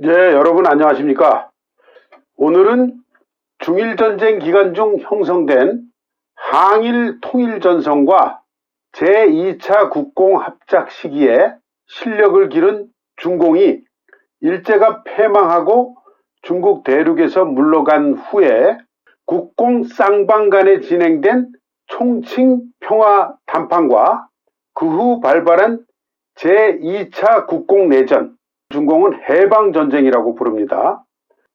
네, 여러분 안녕하십니까? 오늘은 중일전쟁 기간 중 형성된 항일 통일전선과 제2차 국공합작 시기에 실력을 기른 중공이 일제가 패망하고 중국 대륙에서 물러간 후에 국공 쌍방 간에 진행된 총칭 평화 담판과 그 후 발발한 제2차 국공내전, 중공은 해방전쟁이라고 부릅니다.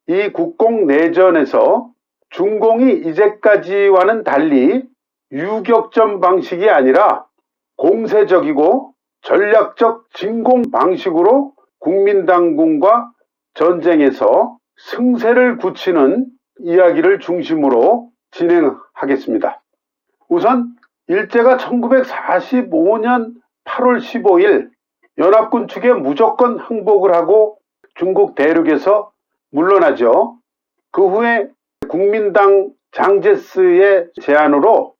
이 국공내전에서 중공이 이제까지와는 달리 유격전 방식이 아니라 공세적이고 전략적 진공 방식으로 국민당군과 전쟁에서 승세를 굳히는 이야기를 중심으로 진행하겠습니다. 우선 일제가 1945년 8월 15일 연합군 측에 무조건 항복을 하고 중국 대륙에서 물러나죠. 그 후에 국민당 장제스의 제안으로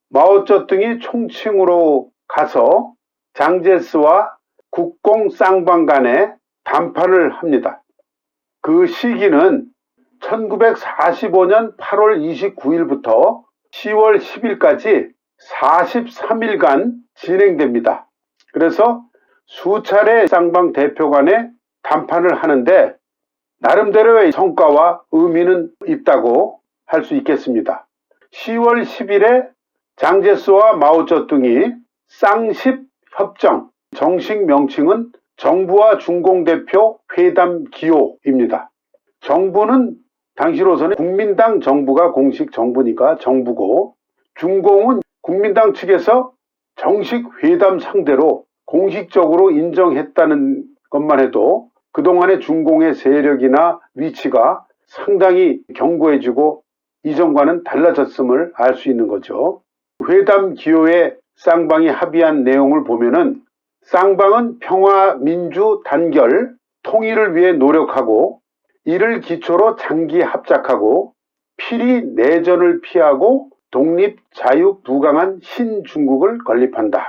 마오쩌둥이 총칭으로 가서 장제스와 국공 쌍방 간에 담판을 합니다. 그 시기는 1945년 8월 29일부터 10월 10일까지 43일간 진행됩니다. 그래서 수차례 쌍방 대표 간에 담판을 하는데 나름대로의 성과와 의미는 있다고 할 수 있겠습니다. 10월 10일에 장제스와 마오쩌둥이 쌍십 협정, 정식 명칭은 정부와 중공 대표 회담 기호입니다. 정부는 당시로서는 국민당 정부가 공식 정부니까 정부고, 중공은 국민당 측에서 정식 회담 상대로 공식적으로 인정했다는 것만 해도 그동안의 중공의 세력이나 위치가 상당히 견고해지고 이전과는 달라졌음을 알 수 있는 거죠. 회담 기호에 쌍방이 합의한 내용을 보면은 쌍방은 평화, 민주, 단결, 통일을 위해 노력하고 이를 기초로 장기 합작하고 필히 내전을 피하고 독립, 자유, 부강한 신중국을 건립한다.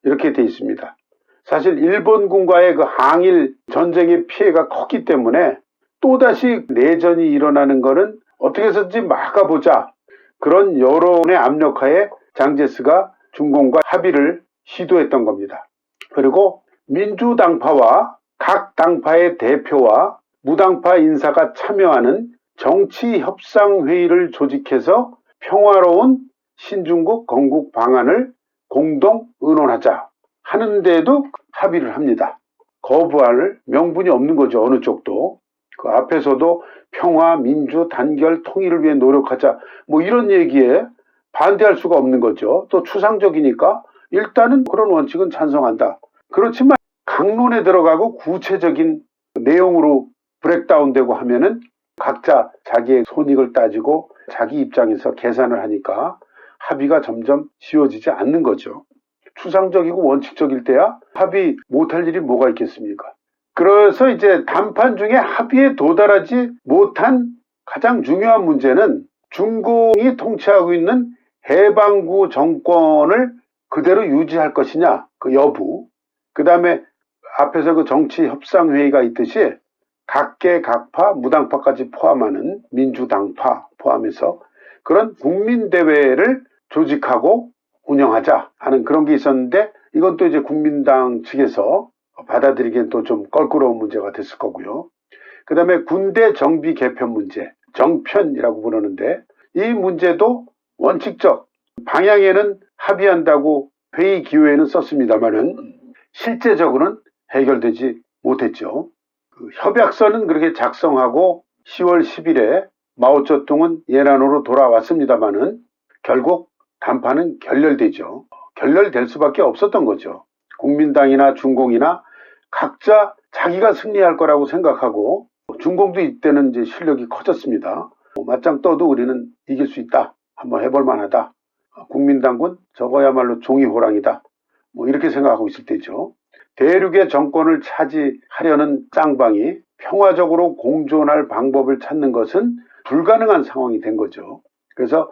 이렇게 돼 있습니다. 사실 일본군과의 그 항일 전쟁의 피해가 컸기 때문에 또다시 내전이 일어나는 것은 어떻게 해서든지 막아보자. 그런 여론의 압력하에 장제스가 중공과 합의를 시도했던 겁니다. 그리고 민주당파와 각 당파의 대표와 무당파 인사가 참여하는 정치협상회의를 조직해서 평화로운 신중국 건국 방안을 공동 의논하자 하는데도 합의를 합니다. 거부할 명분이 없는 거죠. 어느 쪽도. 그 앞에서도 평화, 민주, 단결, 통일을 위해 노력하자 뭐 이런 얘기에 반대할 수가 없는 거죠. 또 추상적이니까 일단은 그런 원칙은 찬성한다. 그렇지만 강론에 들어가고 구체적인 내용으로 브레이크다운되고 하면은 각자 자기의 손익을 따지고 자기 입장에서 계산을 하니까 합의가 점점 쉬워지지 않는 거죠. 추상적이고 원칙적일 때야 합의 못할 일이 뭐가 있겠습니까? 그래서 이제 담판 중에 합의에 도달하지 못한 가장 중요한 문제는 중공이 통치하고 있는 해방구 정권을 그대로 유지할 것이냐, 그 여부. 그 다음에 앞에서 그 정치협상회의가 있듯이 각계 각파, 무당파까지 포함하는 민주당파 포함해서 그런 국민대회를 조직하고 운영하자 하는 그런 게 있었는데 이건 또 이제 국민당 측에서 받아들이기엔 또 좀 껄끄러운 문제가 됐을 거고요. 그 다음에 군대 정비 개편 문제, 정편이라고 부르는데 이 문제도 원칙적 방향에는 합의한다고 회의 기호에는 썼습니다만은 실제적으로는 해결되지 못했죠. 그 협약서는 그렇게 작성하고 10월 10일에 마오쩌둥은 예난으로 돌아왔습니다만은 결국 담판은 결렬되죠. 결렬될 수밖에 없었던 거죠. 국민당이나 중공이나 각자 자기가 승리할 거라고 생각하고 중공도 이때는 이제 실력이 커졌습니다. 맞짱 떠도 우리는 이길 수 있다. 한번 해볼 만하다. 국민당군 저거야말로 종이호랑이다. 뭐 이렇게 생각하고 있을 때죠. 대륙의 정권을 차지하려는 쌍방이 평화적으로 공존할 방법을 찾는 것은 불가능한 상황이 된 거죠. 그래서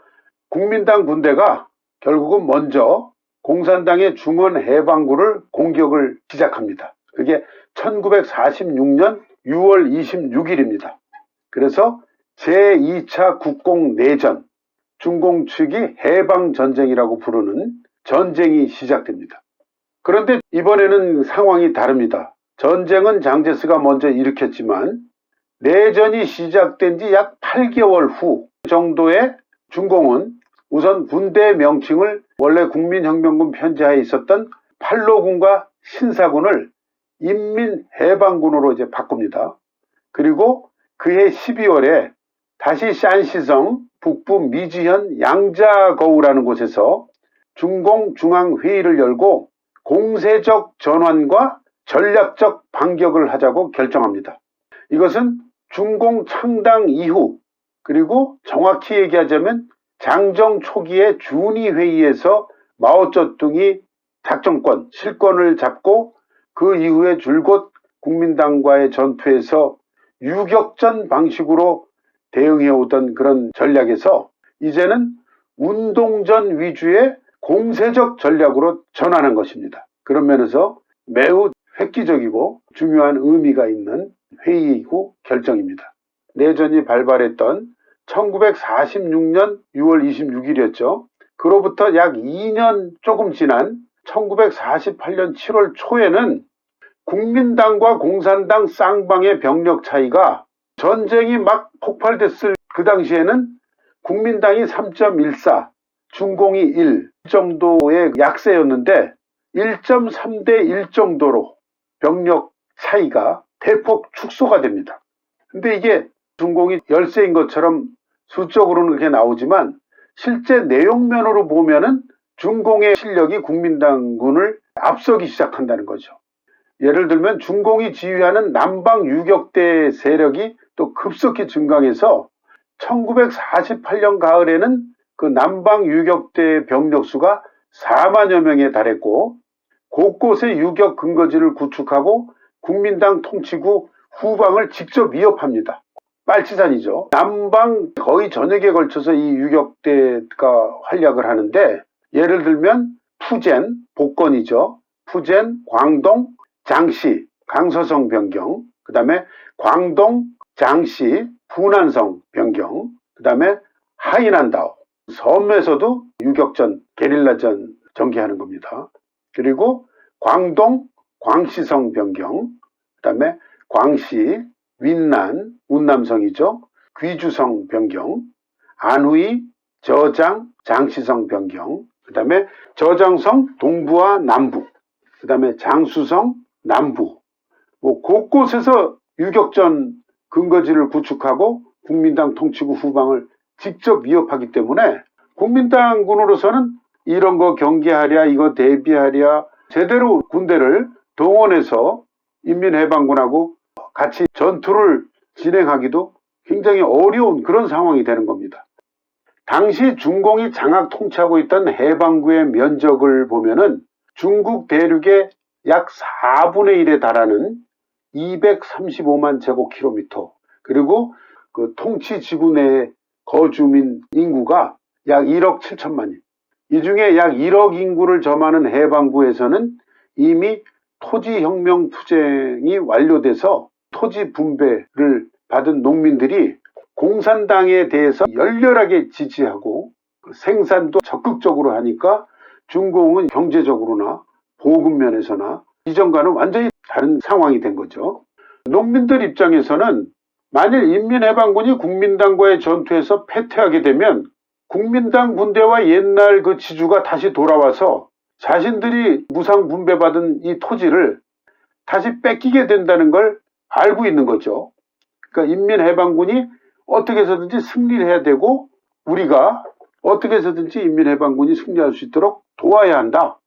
국민당 군대가 결국은 먼저 공산당의 중원 해방구를 공격을 시작합니다. 그게 1946년 6월 26일입니다. 그래서 제2차 국공내전, 중공 측이 해방전쟁이라고 부르는 전쟁이 시작됩니다. 그런데 이번에는 상황이 다릅니다. 전쟁은 장제스가 먼저 일으켰지만 내전이 시작된 지 약 8개월 후 정도에 중공은 우선 군대 명칭을 원래 국민혁명군 편제하에 있었던 팔로군과 신사군을 인민해방군으로 이제 바꿉니다. 그리고 그해 12월에 다시 샨시성 북부 미지현 양자거우라는 곳에서 중공 중앙회의를 열고 공세적 전환과 전략적 반격을 하자고 결정합니다. 이것은 중공 창당 이후, 그리고 정확히 얘기하자면 장정 초기의 준위회의에서 마오쩌둥이 작전권, 실권을 잡고 그 이후에 줄곧 국민당과의 전투에서 유격전 방식으로 대응해오던 그런 전략에서 이제는 운동전 위주의 공세적 전략으로 전환한 것입니다. 그런 면에서 매우 획기적이고 중요한 의미가 있는 회의이고 결정입니다. 내전이 발발했던 1946년 6월 26일이었죠. 그로부터 약 2년 조금 지난 1948년 7월 초에는 국민당과 공산당 쌍방의 병력 차이가 전쟁이 막 폭발됐을 그 당시에는 국민당이 3.14, 중공이 1 정도의 약세였는데 1.3대 1 정도로 병력 차이가 대폭 축소가 됩니다. 근데 이게 중공이 열세인 것처럼 수적으로는 그렇게 나오지만 실제 내용면으로 보면은 중공의 실력이 국민당군을 앞서기 시작한다는 거죠. 예를 들면 중공이 지휘하는 남방 유격대 세력이 또 급속히 증강해서 1948년 가을에는 그 남방 유격대 병력 수가 4만여 명에 달했고 곳곳에 유격 근거지를 구축하고 국민당 통치구 후방을 직접 위협합니다. 빨치산이죠. 남방 거의 전역에 걸쳐서 이 유격대가 활약을 하는데 예를 들면 푸젠, 복건이죠. 푸젠, 광동, 장시, 강서성 변경, 그 다음에 광동, 장시, 분한성 변경, 그 다음에 하이난다오, 섬에서도 유격전, 게릴라전 전개하는 겁니다. 그리고 광동, 광시성 변경, 그 다음에 광시, 윈난, 운남성이죠. 귀주성 변경, 안후이, 저장, 장시성 변경, 그 다음에 저장성 동부와 남부, 그 다음에 장수성 남부, 곳곳에서 유격전 근거지를 구축하고 국민당 통치구 후방을 직접 위협하기 때문에 국민당군으로서는 이런 거 경계하랴, 이거 대비하랴, 제대로 군대를 동원해서 인민해방군하고 같이 전투를 진행하기도 굉장히 어려운 그런 상황이 되는 겁니다. 당시 중공이 장악 통치하고 있던 해방구의 면적을 보면은 중국 대륙의 약 4분의 1에 달하는 235만 제곱킬로미터, 그리고 그 통치 지구 내 거주민 인구가 약 1억 7천만인. 이 중에 약 1억 인구를 점하는 해방구에서는 이미 토지혁명 투쟁이 완료돼서 토지 분배를 받은 농민들이 공산당에 대해서 열렬하게 지지하고 생산도 적극적으로 하니까 중공은 경제적으로나 보급 면에서나 이전과는 완전히 다른 상황이 된 거죠. 농민들 입장에서는 만일 인민해방군이 국민당과의 전투에서 패퇴하게 되면 국민당 군대와 옛날 그 지주가 다시 돌아와서 자신들이 무상 분배받은 이 토지를 다시 뺏기게 된다는 걸 알고 있는 거죠. 그러니까 인민해방군이 어떻게 해서든지 승리를 해야 되고 우리가 어떻게 해서든지 인민해방군이 승리할 수 있도록 도와야 한다.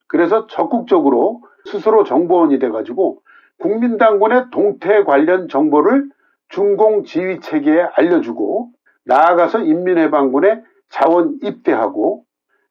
그래서 적극적으로 스스로 정보원이 돼가지고 국민당군의 동태 관련 정보를 중공 지휘체계에 알려주고 나아가서 인민해방군에 자원 입대하고,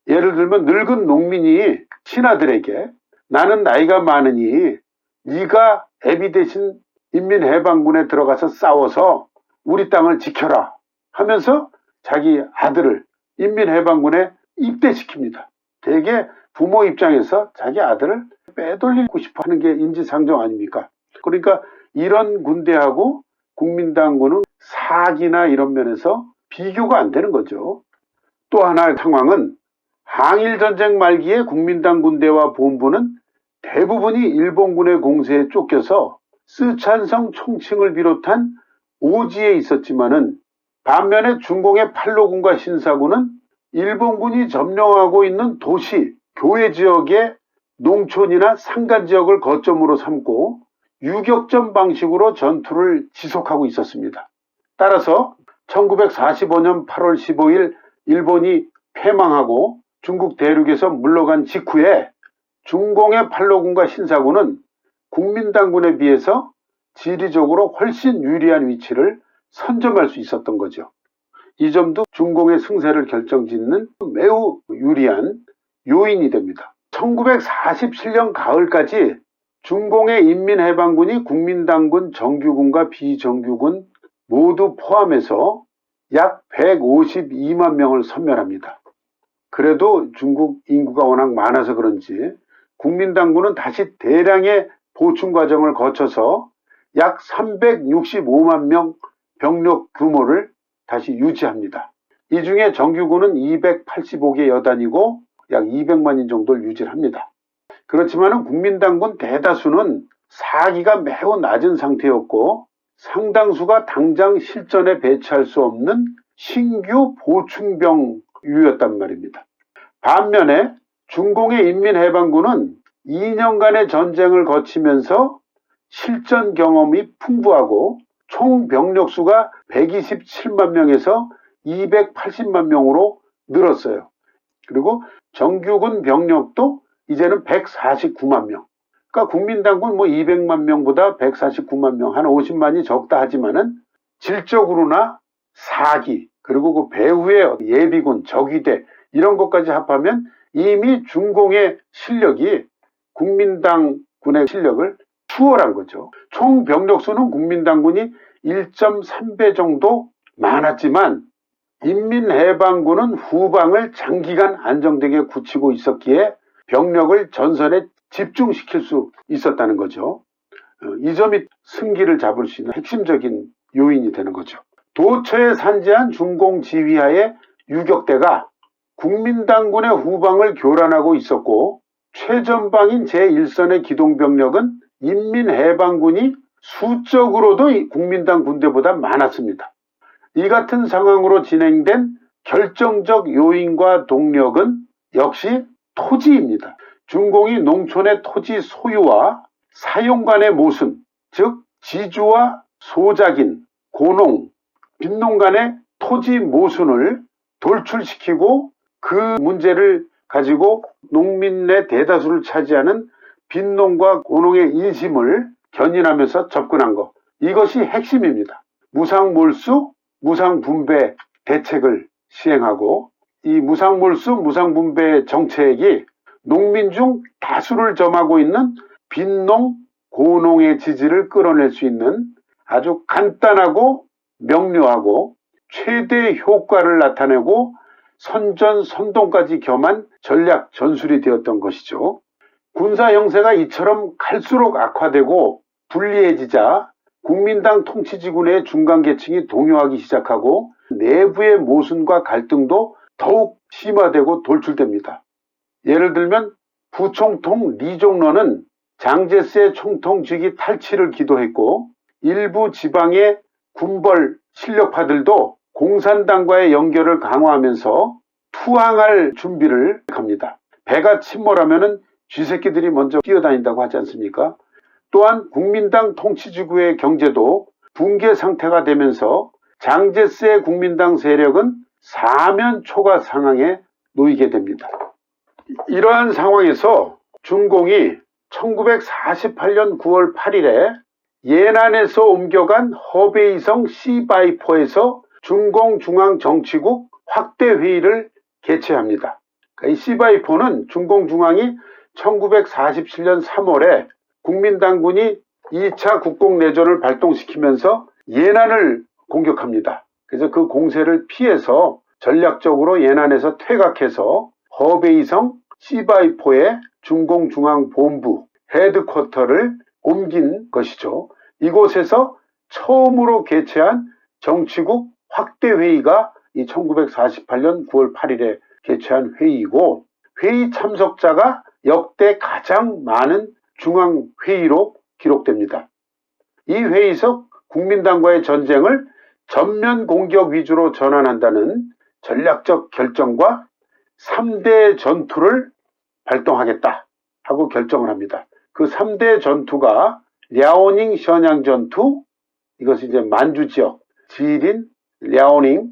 예를 들면 늙은 농민이 신하들에게 나는 나이가 많으니 네가 애비 대신 인민해방군에 들어가서 싸워서 우리 땅을 지켜라 하면서 자기 아들을 인민해방군에 입대시킵니다. 되게 부모 입장에서 자기 아들을 빼돌리고 싶어 하는 게 인지상정 아닙니까? 그러니까 이런 군대하고 국민당군은 사기나 이런 면에서 비교가 안 되는 거죠. 또 하나의 상황은 항일전쟁 말기에 국민당 군대와 본부는 대부분이 일본군의 공세에 쫓겨서 쓰촨성 총칭을 비롯한 오지에 있었지만은 반면에 중공의 팔로군과 신사군은 일본군이 점령하고 있는 도시, 교외 지역의 농촌이나 산간 지역을 거점으로 삼고 유격전 방식으로 전투를 지속하고 있었습니다. 따라서 1945년 8월 15일 일본이 패망하고 중국 대륙에서 물러간 직후에 중공의 팔로군과 신사군은 국민당군에 비해서 지리적으로 훨씬 유리한 위치를 선점할 수 있었던 거죠. 이 점도 중공의 승세를 결정짓는 매우 유리한 요인이 됩니다. 1947년 가을까지 중공의 인민해방군이 국민당군 정규군과 비정규군 모두 포함해서 약 152만 명을 섬멸합니다. 그래도 중국 인구가 워낙 많아서 그런지 국민당군은 다시 대량의 보충 과정을 거쳐서 약 365만 명 병력 규모를 다시 유지합니다. 이 중에 정규군은 285개 여단이고 약 200만인 정도를 유지합니다. 그렇지만 국민당군 대다수는 사기가 매우 낮은 상태였고 상당수가 당장 실전에 배치할 수 없는 신규 보충병유였단 말입니다. 반면에 중공의 인민해방군은 2년간의 전쟁을 거치면서 실전 경험이 풍부하고 총 병력수가 127만 명에서 280만 명으로 늘었어요. 그리고 정규군 병력도 이제는 149만 명. 그러니까 국민당군 200만 명보다 149만 명, 한 50만이 적다 하지만은 질적으로나 사기, 그리고 그 배후의 예비군, 적위대 이런 것까지 합하면 이미 중공의 실력이 국민당군의 실력을 추월한 거죠. 총 병력수는 국민당군이 1.3배 정도 많았지만 인민해방군은 후방을 장기간 안정되게 굳히고 있었기에 병력을 전선에 집중시킬 수 있었다는 거죠. 이 점이 승기를 잡을 수 있는 핵심적인 요인이 되는 거죠. 도처에 산재한 중공 지휘하에 유격대가 국민당군의 후방을 교란하고 있었고 최전방인 제1선의 기동병력은 인민해방군이 수적으로도 국민당 군대보다 많았습니다. 이 같은 상황으로 진행된 결정적 요인과 동력은 역시 토지입니다. 중공이 농촌의 토지 소유와 사용 간의 모순, 즉 지주와 소작인, 고농, 빈농 간의 토지 모순을 돌출시키고 그 문제를 가지고 농민의 대다수를 차지하는 빈농과 고농의 인심을 견인하면서 접근한 것. 이것이 핵심입니다. 무상몰수, 무상분배 대책을 시행하고 이 무상몰수, 무상분배 정책이 농민 중 다수를 점하고 있는 빈농, 고농의 지지를 끌어낼 수 있는 아주 간단하고 명료하고 최대 효과를 나타내고 선전선동까지 겸한 전략 전술이 되었던 것이죠. 군사 형세가 이처럼 갈수록 악화되고 불리해지자 국민당 통치지군의 중간계층이 동요하기 시작하고 내부의 모순과 갈등도 더욱 심화되고 돌출됩니다. 예를 들면 부총통 리종런은 장제스의 총통직위 탈취를 기도했고 일부 지방의 군벌 실력파들도 공산당과의 연결을 강화하면서 투항할 준비를 합니다. 배가 침몰하면은 쥐새끼들이 먼저 뛰어다닌다고 하지 않습니까? 또한 국민당 통치지구의 경제도 붕괴 상태가 되면서 장제스의 국민당 세력은 사면초가 상황에 놓이게 됩니다. 이러한 상황에서 중공이 1948년 9월 8일에 예난에서 옮겨간 허베이성 시바이포에서 중공중앙정치국 확대회의를 개최합니다. 이 시바이포는 중공중앙이 1947년 3월에 국민당군이 2차 국공내전을 발동시키면서 예난을 공격합니다. 그래서 그 공세를 피해서 전략적으로 예난에서 퇴각해서 허베이성 시바이포의 중공중앙본부 헤드쿼터를 옮긴 것이죠. 이곳에서 처음으로 개최한 정치국 확대회의가 이 1948년 9월 8일에 개최한 회의이고, 회의 참석자가 역대 가장 많은 중앙회의로 기록됩니다. 이 회의에서 국민당과의 전쟁을 전면 공격 위주로 전환한다는 전략적 결정과 3대 전투를 발동하겠다 하고 결정을 합니다. 그 3대 전투가 랴오닝 션양 전투, 이것이 이제 만주 지역 지린 랴오닝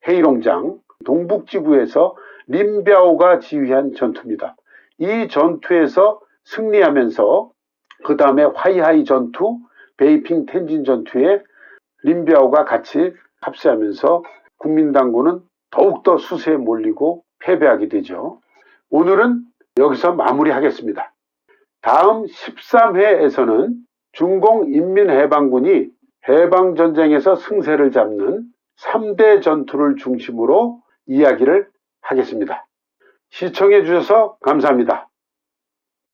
회의롱장 동북지구에서 린비아오가 지휘한 전투입니다. 이 전투에서 승리하면서 그 다음에 화이하이 전투, 베이핑 텐진 전투에 린비아오가 같이 합세하면서 국민당군은 더욱더 수세에 몰리고 패배하게 되죠. 오늘은 여기서 마무리하겠습니다. 다음 13회에서는 중공인민해방군이 해방전쟁에서 승세를 잡는 3대 전투를 중심으로 이야기를 하겠습니다. 시청해 주셔서 감사합니다.